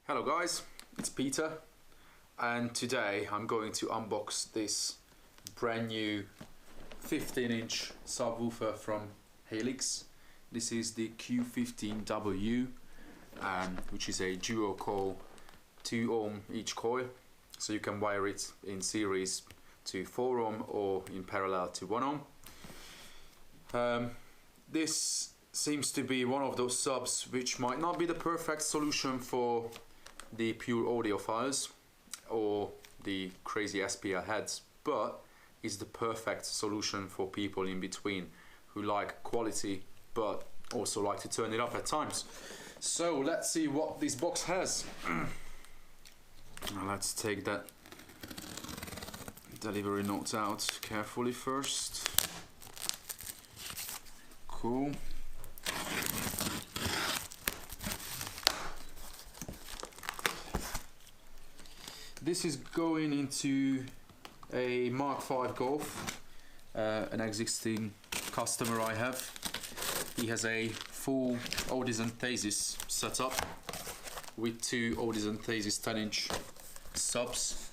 Hello guys, it's Peter, and today I'm going to unbox this brand new 15-inch subwoofer from Helix. This is the Q15W, which is a dual coil, 2 ohm each coil, so you can wire it in series to 4 ohm or in parallel to 1 ohm. This seems to be one of those subs which might not be the perfect solution for the pure audiophiles or the crazy SPL heads, but is the perfect solution for people in between who like quality but also like to turn it up at times. So let's see what this box has. Now let's take that delivery note out carefully first. Cool. This is going into a Mark V Golf, an existing customer I have. He has a full Audis & setup with 2 Audis & 10-inch subs,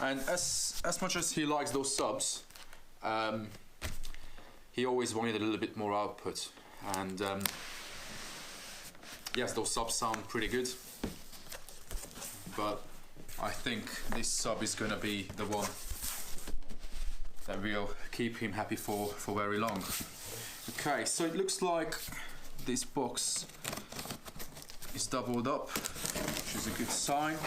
and as much as he likes those subs, he always wanted a little bit more output, and yes, those subs sound pretty good, but I think this sub is gonna be the one that will keep him happy for very long. Okay, so it looks like this box is doubled up, which is a good sign.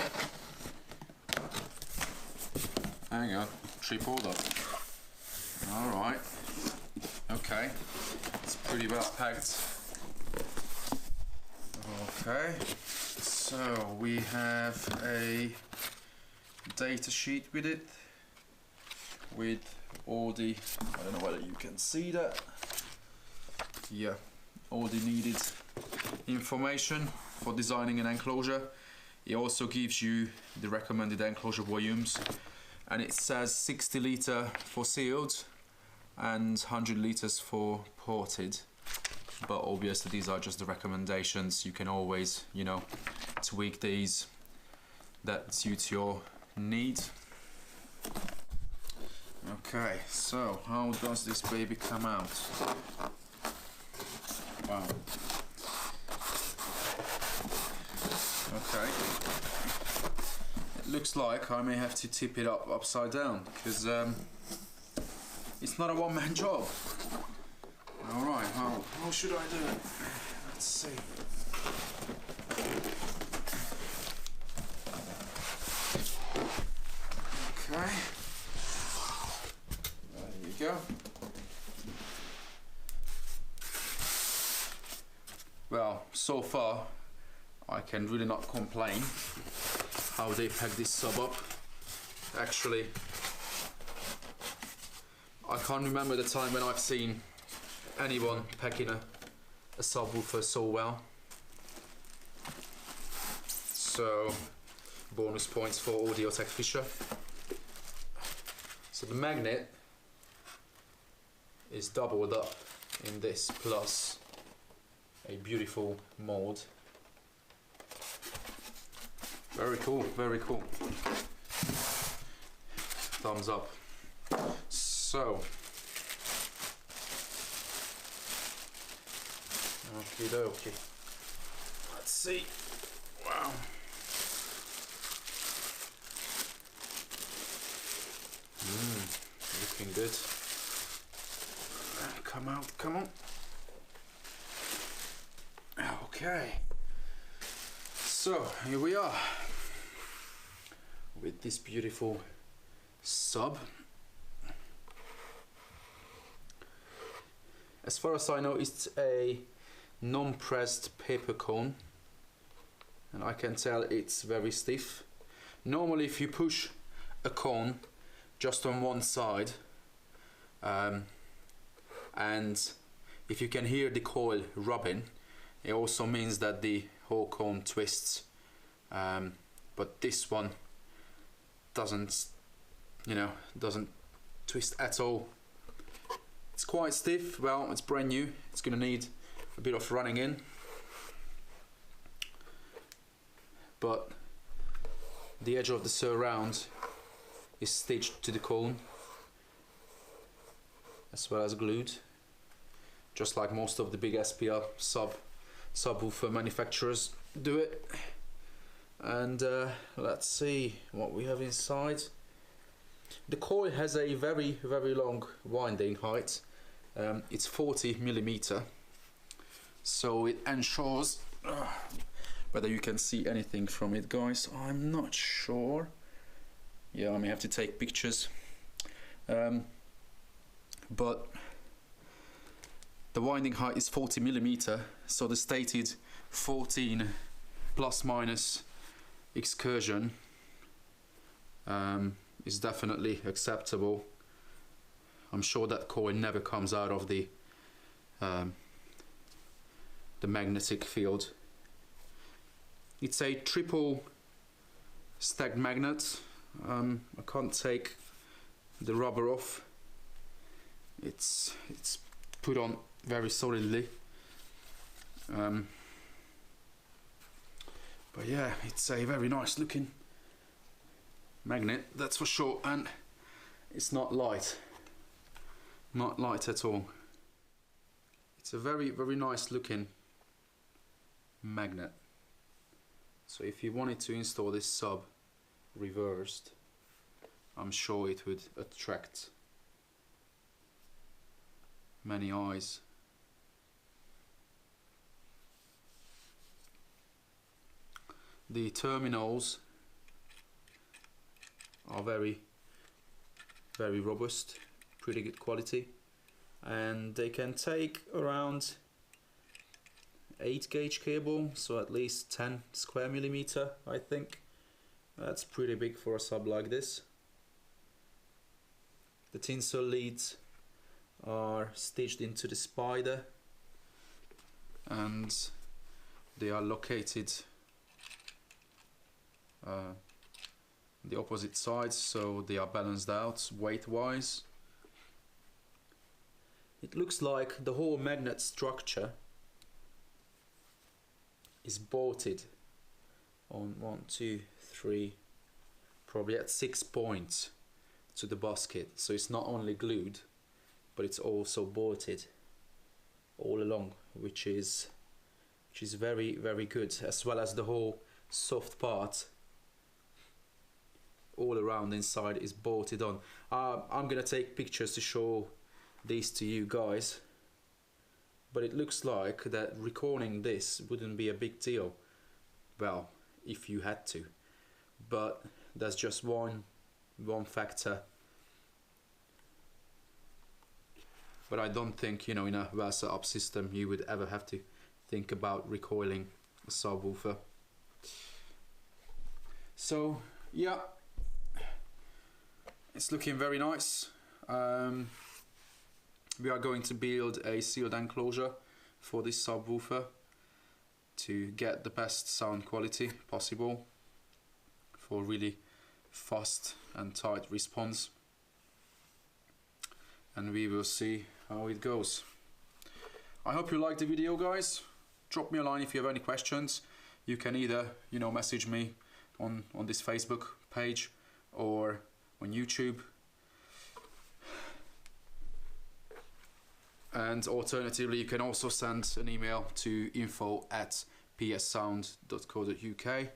Hang on, tripled up. Alright, okay, it's pretty well packed. Okay, so we have a data sheet with it, with all the, I don't know whether you can see that, yeah, all the needed information for designing an enclosure. It also gives you the recommended enclosure volumes, and it says 60 litre for sealed and 100 litres for ported, but obviously these are just the recommendations. You can always, you know, tweak these that suits your need. Okay, so how does this baby come out? Wow. Okay. It looks like I may have to tip it upside down, because it's not a one-man job. Alright, how should I do it? Let's see. Okay. There you go. Well, so far I can really not complain how they pack this sub up. Actually, I can't remember the time when I've seen anyone packing a subwoofer so well. So, bonus points for Audio Tech Fisher. So the magnet is doubled up in this, plus a beautiful mold. Very cool, very cool. Thumbs up. So, okie dokie. Let's see. Wow. Looking good. Come out, come on. Okay. So, here we are with this beautiful sub. As far as I know, it's a non-pressed paper cone, and I can tell it's very stiff. Normally if you push a cone just on one side, and if you can hear the coil rubbing, it also means that the whole cone twists, but this one doesn't, you know, doesn't twist at all. It's quite stiff. Well, it's brand new, it's gonna need a bit of running in, but The edge of the surround is stitched to the cone as well as glued, just like most of the big SPL subwoofer manufacturers do it. And let's see what we have inside. The coil has a very long winding height. It's 40mm, so it ensures whether you can see anything from it, guys, I'm not sure. Yeah, I may have to take pictures. But the winding height is 40mm, so the stated 14 plus minus excursion is definitely acceptable. I'm sure that coil never comes out of the magnetic field. It's a triple stacked magnet. I can't take the rubber off. It's put on very solidly. But yeah, it's a very nice looking magnet, that's for sure, and it's not light at all. It's a very nice looking magnet. So if you wanted to install this sub reversed, I'm sure it would attract many eyes. The terminals are very robust, pretty good quality, and they can take around 8 gauge cable, so at least 10 square millimeter, I think. That's pretty big for a sub like this. The tinsel leads are stitched into the spider, and they are located the opposite sides, so they are balanced out weight wise. It looks like the whole magnet structure is bolted on 1, 2, 3, probably at 6 points to the basket, so it's not only glued but it's also bolted all along, which is very good, as well as the whole soft part all around inside is bolted on. I'm gonna take pictures to show these to you guys, but it looks like that recording this wouldn't be a big deal, well, if you had to, but that's just one factor. But I don't think, you know, in a well set up system you would ever have to think about recoiling a subwoofer. So yeah, it's looking very nice. We are going to build a sealed enclosure for this subwoofer to get the best sound quality possible for really fast and tight response, and we will see how it goes. I hope you liked the video, guys. Drop me a line if you have any questions. You can either, you know, message me on this Facebook page or on YouTube, and alternatively you can also send an email to info@pssound.co.uk,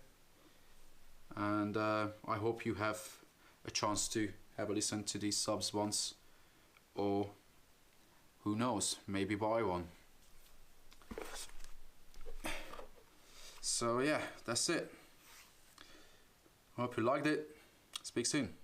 and I hope you have a chance to have a listen to these subs once, or who knows, maybe buy one. So yeah, that's it. I hope you liked it. Speak soon.